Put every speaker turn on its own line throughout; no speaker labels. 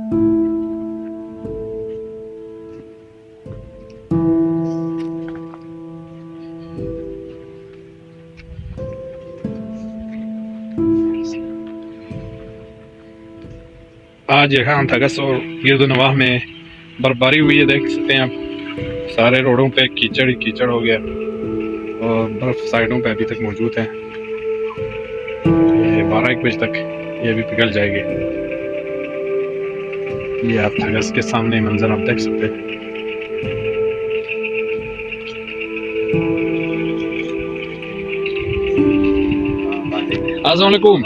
आज यहाँ अगस्त और गिरदनवाह में बर्फबारी हुई है, देख सकते हैं आप। सारे रोडों पे कीचड़ ही कीचड़ हो गया और बर्फ साइडों पे अभी तक मौजूद है। ये 12-1 बजे तक ये भी पिघल जाएगी। ये आप अगस्त के सामने मंजर आप देख सकते हैं। अस्सलामुअलैकुम।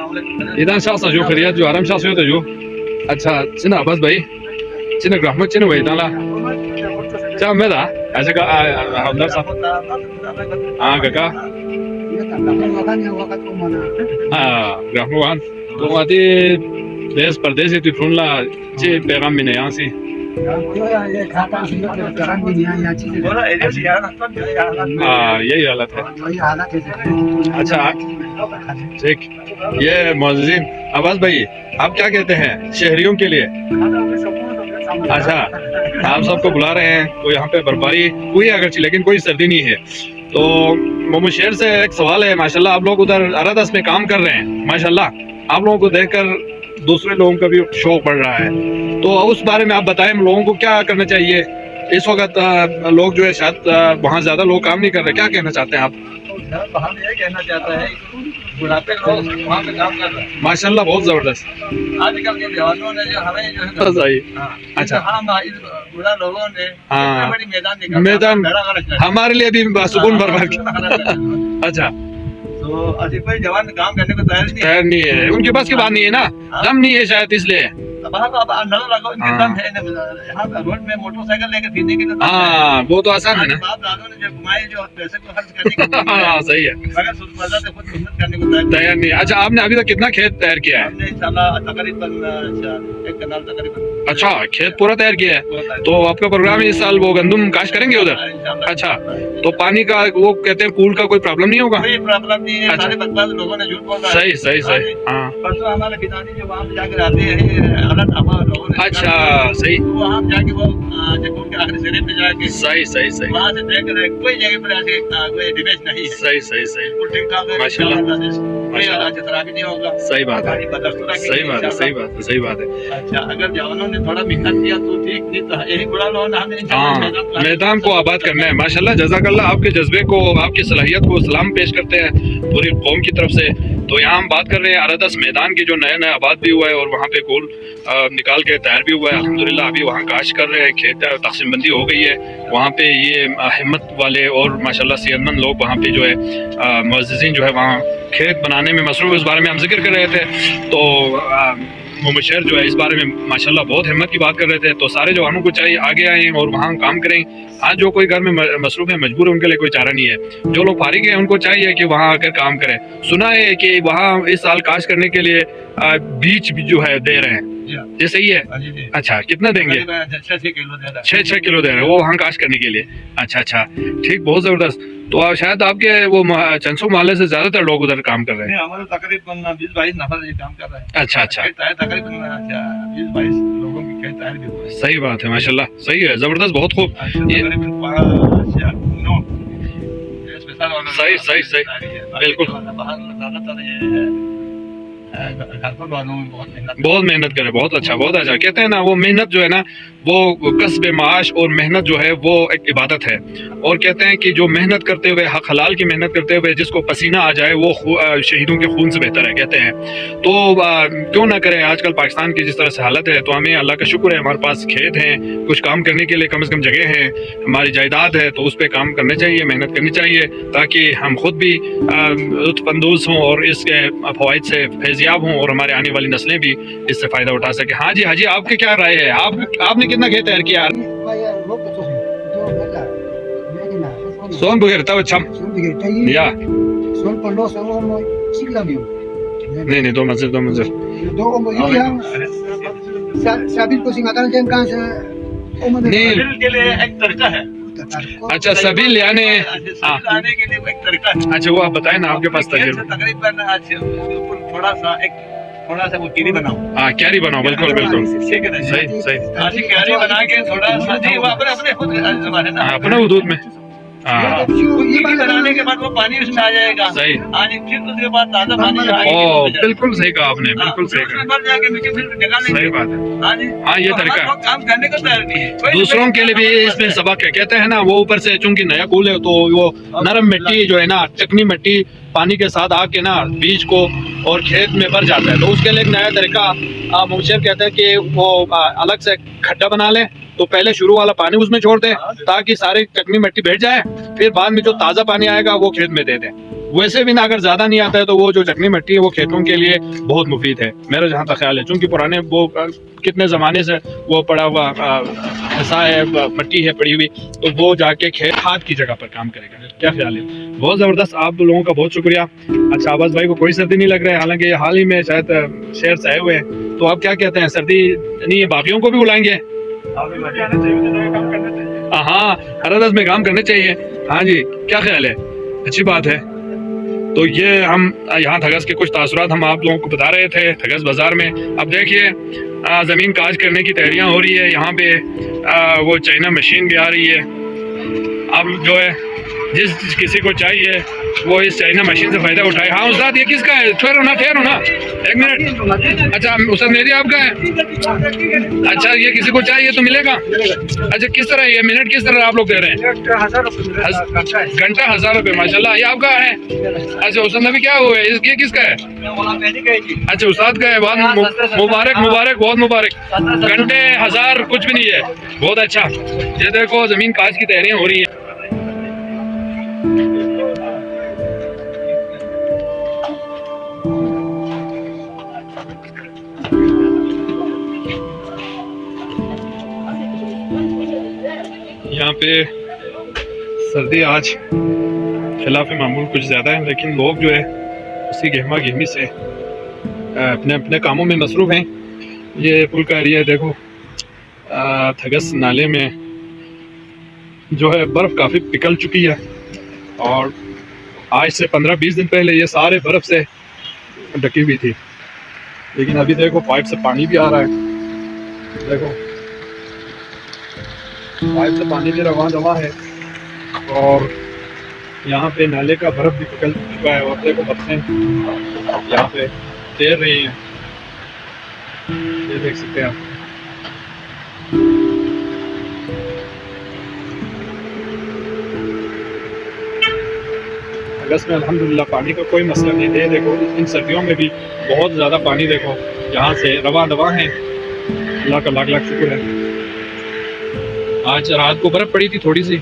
इधर शासा जो खरियात जो आराम शासा होता जो अच्छा चिना बस भाई चिना ग्राम चिना भाई ताला क्या मैं था ऐसे का हमदर साहब हाँ काका हाँ ग्राम वन तो आती देश परदेश तो फोन ला चे पैगाम में यहाँ से यही हालत है। अच्छा ठीक। ये मौजूद अब्बास भाई आप क्या कहते हैं शहरियों के लिए? अच्छा आप सबको बुला रहे हैं तो यहाँ पे बर्फबारी हुई है अगरचे लेकिन कोई सर्दी नहीं है। तो मोहम्मद शेर से एक सवाल है, माशाल्लाह आप लोग उधर अरादस में काम कर रहे हैं, माशाल्लाह आप लोगों को देखकर दूसरे लोगों का भी शौक बढ़ रहा है। तो उस बारे में आप बताएं लोगों को क्या करना चाहिए इस वक्त? लोग जो है शायद वहाँ ज्यादा लोग काम नहीं कर रहे, क्या कहना चाहते हैं आप?
हम ये कहना चाहते हैं बुढ़ापे लोग वहाँ पे काम कर रहे हैं
माशाल्लाह बहुत जबरदस्त।
आजकल के जवानों ने जो हमें जो है
सही। अच्छा
बुढ़ा लोगों ने
हाँ
बड़ी मैदान
हमारे लिए भी सुकून बर्बाद। अच्छा
तो अभी कोई जवान काम करने को
तैयार नहीं है, उनके पास की बात नहीं है ना, दम नहीं है शायद इसलिए।
रोड में मोटरसाइकिल लेकर फिरने के लिए
हाँ वो तो आसान है ना।
जो घुमाए जो पैसे को खर्च करने के
हाँ सही है,
मगर से खुद मेहनत करने को
तैयार नहीं। अच्छा आपने अभी तक कितना खेत तैयार किया है?
हमने इंशाल्लाह तकरीबन 1 कनाल तकरीबन।
अच्छा खेत पूरा तैयार किया है। तो आपका प्रोग्राम है इस साल वो गंदम काश्त करेंगे उधर? अच्छा तो पानी का वो कहते हैं पूल का कोई प्रॉब्लम नहीं होगा?
कोई प्रॉब्लम नहीं है। सारे बदमाश लोगों ने झूठ बोला।
सही सही सही। हाँ
परसों हमारे किसानी जो वहाँ पे जाकर आते हैं अलग लोगों ने
अच्छा सही
वहाँ जाके वो के आखिरी सिरे पे जाके
सही सही सही
वहाँ से देख रहे कोई जगह पर ऐसे कोई डिमेज नहीं है।
सही सही सही
ठीक ठाक है
माशाल्लाह
माशाल्लाह नहीं होगा।
सही बात है सही बात है सही बात है सही बात है।
अच्छा अगर जवानों ने थोड़ा मेहनत किया तो ठीक, नहीं तो यही बुरा लो ना हमें
मैदान को आबाद करना है। माशाल्लाह जज़ाकल्लाह आपके जज्बे को आपकी सलाहियत को सलाम पेश करते हैं पूरी कौम की तरफ से। तो यहाँ हम बात कर रहे हैं अरादस मैदान की जो नया आबाद भी हुआ है और वहाँ पे गोल निकाल के तैयार भी हुआ है अल्हम्दुलिल्लाह। अभी वहाँ काश्त कर रहे हैं, खेत तकसीम बंदी हो गई है। वहाँ पे ये हिम्मत वाले और माशाल्लाह सेहतमंद लोग वहाँ पे जो है मुअज़्ज़िज़ीन जो है वहाँ खेत बनाने में मसरूफ़। इस बारे में हम जिक्र कर रहे थे तो मोहम्मद शेर जो है इस बारे में माशाल्लाह बहुत हिम्मत की बात कर रहे थे। तो सारे जवानों को चाहिए आगे आए और वहाँ काम करें। आज जो कोई घर में मसरूफ है मजबूर है उनके लिए कोई चारा नहीं है। जो लोग फारिग हैं उनको चाहिए कि वहाँ आकर काम करें। सुना है कि वहाँ इस साल काश्त करने के लिए बीज भी जो है दे रहे हैं, ये सही है? अच्छा कितना देंगे? 6 किलो दे रहे हैं वो वहाँ काश्त करने के लिए। अच्छा अच्छा ठीक बहुत जबरदस्त। तो शायद आपके वो चंसू मोहल्ले से ज्यादातर लोग उधर काम कर रहे हैं?
हमारे तकरीबन 20-22 नफर काम कर रहे हैं।
अच्छा अच्छा
तकरीबन 20-22 लोगों की खेत तैयार भी हुए।
सही बात है माशाल्लाह सही है जबरदस्त बहुत खूब। सही सही सही बिल्कुल बहुत मेहनत करे। बहुत अच्छा कहते हैं ना वो मेहनत जो है ना वो कस्ब माश और मेहनत जो है वो एक इबादत है। और कहते हैं कि जो मेहनत करते हुए हक हलाल की मेहनत करते हुए जिसको पसीना आ जाए वो शहीदों के खून से बेहतर है कहते हैं। तो क्यों ना करें। आजकल पाकिस्तान की जिस तरह से हालत है तो हमें अल्लाह का शुक्र है हमारे पास खेत हैं, कुछ काम करने के लिए कम से कम जगह है, हमारी जायदाद है तो उस पर काम करना चाहिए, मेहनत करनी चाहिए ताकि हम खुद भी लुत्फ़अंदोज़ हों और इसके फ़वाइद से फैज़याब हों और हमारे आने वाली नस्लें भी इससे फ़ायदा उठा सकें। हाँ जी आपकी क्या राय है? आपने कितना खेत तैयार किया? सोन बगैर तब अच्छा या नहीं 2 मंजिल
के लिए एक तरीका है।
अच्छा सभी लाने
के लिए एक तरीका है।
अच्छा वो आप बताएं ना आपके पास तकरीबन
थोड़ा सा एक थोड़ा सा वो कीरी बनाओ।
हाँ कैरी बनाओ, बिल्कुल बिल्कुल
ठीक है ना?
सही सही।
हाँ जी, कैरी बना के थोड़ा सा जी वो अपने अपने खुद जबान है ना।
हाँ, अपने हदूद में। हाँ
कीरी बनाने के बाद वो पानी उसमें आ जाएगा।
सही।
हाँ जी, फिर उसके बाद ताजा पानी जो आएगा।
ओ बिल्कुल सही कहा आपने, बिल्कुल सही
उसमें
कहा,
भर जाके नीचे फिर निकालेंगे।
सही बात है।
हाँ जी।
हाँ ये
तो
तरीका
हमारा
है।
काम करने को तैयार नहीं है। कोई-
दूसरों के लिए भी इसमें सबक है। कहते हैं ना वो ऊपर से चूंकि नया कूल है तो वो नरम मिट्टी जो है ना, चिकनी मिट्टी पानी के साथ आके ना बीज को और खेत में भर जाता है। तो उसके लिए एक नया तरीका मुंशर कहते हैं कि वो अलग से खड्डा बना ले, तो पहले शुरू वाला पानी उसमें छोड़ दे ताकि सारी चिकनी मिट्टी बैठ जाए, फिर बाद में जो ताज़ा पानी आएगा वो खेत में दे दे। वैसे भी ना अगर ज्यादा नहीं आता है तो वो जो चिकनी मिट्टी है वो खेतों के लिए बहुत मुफीद है, मेरा जहाँ तक ख्याल है। चूंकि पुराने वो कितने जमाने से वो पड़ा हुआ हिस्सा है, मिट्टी है पड़ी हुई, तो वो जाके खेत खाद की जगह पर काम करेगा। क्या ख्याल है? बहुत जबरदस्त, आप लोगों का बहुत शुक्रिया। अच्छा आवाज भाई को कोई सर्दी नहीं लग रहा है, हालांकि ये हाल ही में शायद शहर से आए हुए हैं, तो आप क्या कहते हैं, सर्दी नहीं है? बाकियों को भी बुलाएंगे? हाँ हरदस में काम करने चाहिए। हाँ जी, क्या ख्याल है? अच्छी बात है। तो ये हम यहाँ थगस के कुछ तासुरात हम आप लोगों को बता रहे थे थगस बाजार में। अब देखिए ज़मीन काज करने की तैयारियां हो रही है यहाँ पे। वो चाइना मशीन भी आ रही है। अब जो है जिस किसी को चाहिए वो इस चाइना मशीन से फ़ायदा उठाए। हाँ उस्ताद ये किसका है? ठहरो ना एक मिनट। अच्छा उस्ताद मेरी आपका है? अच्छा ये किसी को चाहिए तो मिलेगा? अच्छा किस तरह ये मिनट किस तरह आप लोग दे रहे हैं? घंटा 1000 रुपये, माशाल्लाह। ये आपका है? अच्छा उस्ताद नबी क्या हुआ है? ये किसका है? अच्छा उस्ताद का है। बहुत मुबारक बहुत मुबारक। घंटे 1000 कुछ भी नहीं है, बहुत अच्छा। ये देखो ज़मीन काज की तैयारियां हो रही है। यहाँ पे सर्दी आज खिलाफ मामूल कुछ ज़्यादा है, लेकिन लोग जो है उसी गहमा गहमी से अपने अपने कामों में मसरूफ़ हैं। ये पुल का एरिया देखो, थगस नाले में जो है बर्फ़ काफ़ी पिघल चुकी है, और आज से 15-20 दिन पहले ये सारे बर्फ़ से ढकी हुई थी, लेकिन अभी देखो पाइप से पानी भी आ रहा है। देखो पाइप से पानी भी रवा दवा है, और यहाँ पे नाले का बर्फ भी पिघल चुका है, और देखो बच्चे यहाँ पे तैर रहे हैं, ये देख सकते हैं आप। अगस्त में अल्हम्दुलिल्लाह पानी का कोई मसला नहीं है। देखो इन सर्दियों में भी बहुत ज़्यादा पानी देखो यहाँ से रवा दवा है। अल्लाह का लाख लाख शुक्र है। आज रात को बर्फ पड़ी थी थोड़ी सी।